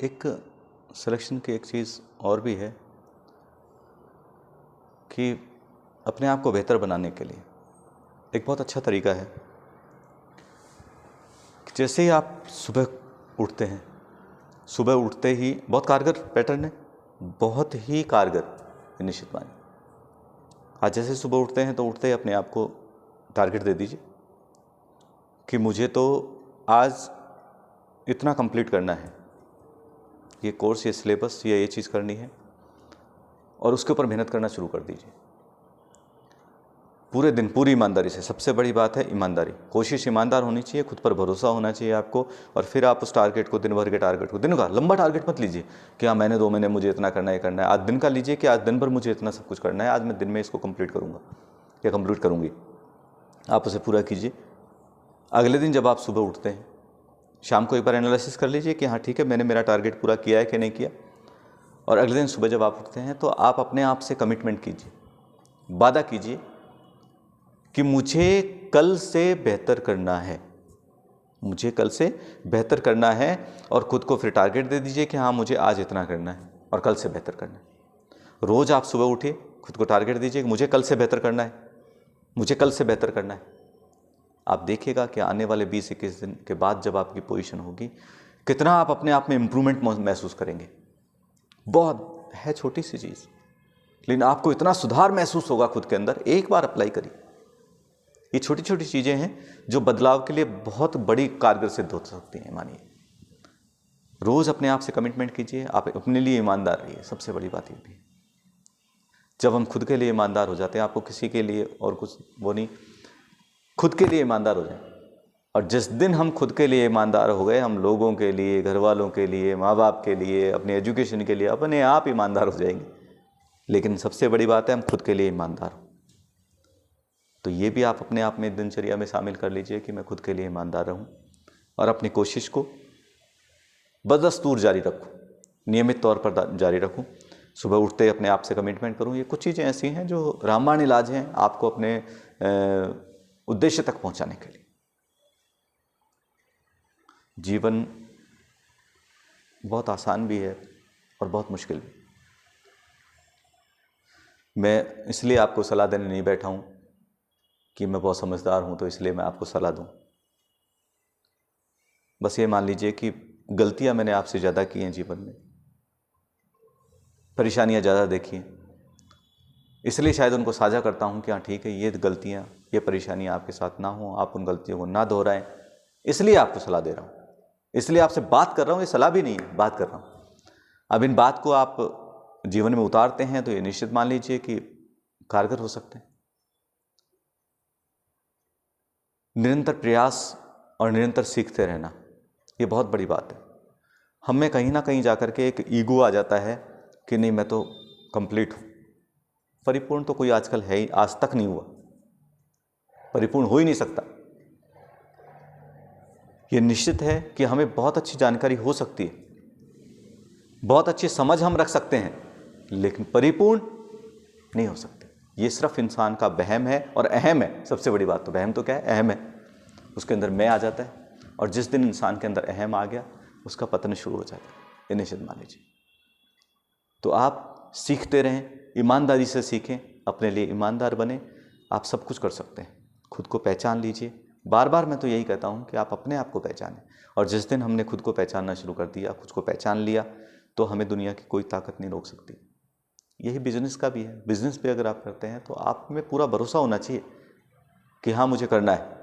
एक सिलेक्शन की एक चीज़ और भी है कि अपने आप को बेहतर बनाने के लिए एक बहुत अच्छा तरीका है कि जैसे ही आप सुबह उठते हैं, सुबह उठते ही बहुत कारगर पैटर्न है, बहुत ही कारगर निश्चित मानिए। आज जैसे सुबह उठते हैं तो उठते ही अपने आप को टारगेट दे दीजिए कि मुझे तो आज इतना कंप्लीट करना है, ये कोर्स, ये सिलेबस, ये चीज़ करनी है, और उसके ऊपर मेहनत करना शुरू कर दीजिए पूरे दिन पूरी ईमानदारी से। सबसे बड़ी बात है ईमानदारी, कोशिश ईमानदार होनी चाहिए, खुद पर भरोसा होना चाहिए आपको। और फिर आप उस टारगेट को, दिन भर के टारगेट को, दिन का लंबा टारगेट मत लीजिए कि हाँ महीने 2 महीने मुझे इतना करना है करना है। आज दिन का लीजिए कि आज दिन भर मुझे इतना सब कुछ करना है, आज मैं दिन में इसको कंप्लीट करूँगा या कंप्लीट करूँगी। आप उसे पूरा कीजिए। अगले दिन जब आप सुबह उठते हैं, शाम को एक बार एनालिसिस कर लीजिए कि हाँ ठीक है, मैंने मेरा टारगेट पूरा किया है कि नहीं किया। और अगले दिन सुबह जब आप उठते हैं तो आप अपने आप से कमिटमेंट कीजिए, वादा कीजिए कि मुझे कल से बेहतर करना है, मुझे कल से बेहतर करना है। और खुद को फिर टारगेट दे दीजिए कि हाँ मुझे आज इतना करना है और कल से बेहतर करना है। रोज़ आप सुबह उठिए, खुद को टारगेट दीजिए कि मुझे कल से बेहतर करना है, मुझे कल से बेहतर करना है। आप देखिएगा कि आने वाले 20-21 दिन के बाद जब आपकी पोजीशन होगी, कितना आप अपने आप में इम्प्रूवमेंट महसूस करेंगे। बहुत है छोटी सी चीज़, लेकिन आपको इतना सुधार महसूस होगा खुद के अंदर। एक बार अप्लाई करिए। ये छोटी छोटी चीज़ें हैं जो बदलाव के लिए बहुत बड़ी कारगर सिद्ध हो सकती हैं। मानिए, रोज़ अपने आप से कमिटमेंट कीजिए, आप अपने लिए ईमानदार रहिए। सबसे बड़ी बात ये भी है, जब हम खुद के लिए ईमानदार हो जाते हैं, आपको किसी के लिए और कुछ वो नहीं, खुद के लिए ईमानदार हो जाए। और जिस दिन हम खुद के लिए ईमानदार हो गए, हम लोगों के लिए, घर वालों के लिए, माँ बाप के लिए, अपने एजुकेशन के लिए अपने आप ईमानदार हो जाएंगे। लेकिन सबसे बड़ी बात है हम खुद के लिए ईमानदार हो। तो ये भी आप अपने आप में दिनचर्या में शामिल कर लीजिए कि मैं खुद के लिए ईमानदार रहूं और अपनी कोशिश को बदस्तूर जारी रखूं, नियमित तौर पर जारी रखूं। सुबह उठते अपने आप से कमिटमेंट करूं। ये कुछ चीज़ें ऐसी हैं जो रामबाण इलाज हैं आपको अपने उद्देश्य तक पहुंचाने के लिए। जीवन बहुत आसान भी है और बहुत मुश्किल भी। मैं इसलिए आपको सलाह देने नहीं बैठा हूं कि मैं बहुत समझदार हूं तो इसलिए मैं आपको सलाह दूं। बस ये मान लीजिए कि गलतियां मैंने आपसे ज़्यादा की हैं जीवन में, परेशानियां ज़्यादा देखी हैं, इसलिए शायद उनको साझा करता हूं कि हाँ ठीक है, ये गलतियां, ये परेशानियां आपके साथ ना हो, आप उन गलतियों को ना दोहराएं। इसलिए आपको सलाह दे रहा हूं, इसलिए आपसे बात कर रहा हूं। ये सलाह भी नहीं है, बात कर रहा हूं। अब इन बात को आप जीवन में उतारते हैं तो ये निश्चित मान लीजिए कि कारगर हो सकते हैं। निरंतर प्रयास और निरंतर सीखते रहना, ये बहुत बड़ी बात है। हमें कहीं ना कहीं जाकर के एक ईगो आ जाता है कि नहीं मैं तो कंप्लीट हूं। परिपूर्ण तो कोई आजकल है ही, आज तक नहीं हुआ, परिपूर्ण हो ही नहीं सकता। ये निश्चित है कि हमें बहुत अच्छी जानकारी हो सकती है, बहुत अच्छी समझ हम रख सकते हैं, लेकिन परिपूर्ण नहीं हो सकते। ये सिर्फ इंसान का वहम है और अहम है। सबसे बड़ी बात तो वहम तो क्या है, अहम है। उसके अंदर मैं आ जाता है, और जिस दिन इंसान के अंदर अहम आ गया उसका पतन शुरू हो जाता है। ये निश्चित मान लीजिए। तो आप सीखते रहें, ईमानदारी से सीखें, अपने लिए ईमानदार बने। आप सब कुछ कर सकते हैं। खुद को पहचान लीजिए। बार बार मैं तो यही कहता हूँ कि आप अपने आप को पहचानें। और जिस दिन हमने खुद को पहचानना शुरू कर दिया, खुद को पहचान लिया, तो हमें दुनिया की कोई ताकत नहीं रोक सकती। यही बिजनेस का भी है। बिजनेस पे अगर आप करते हैं तो आप में पूरा भरोसा होना चाहिए कि हाँ मुझे करना है।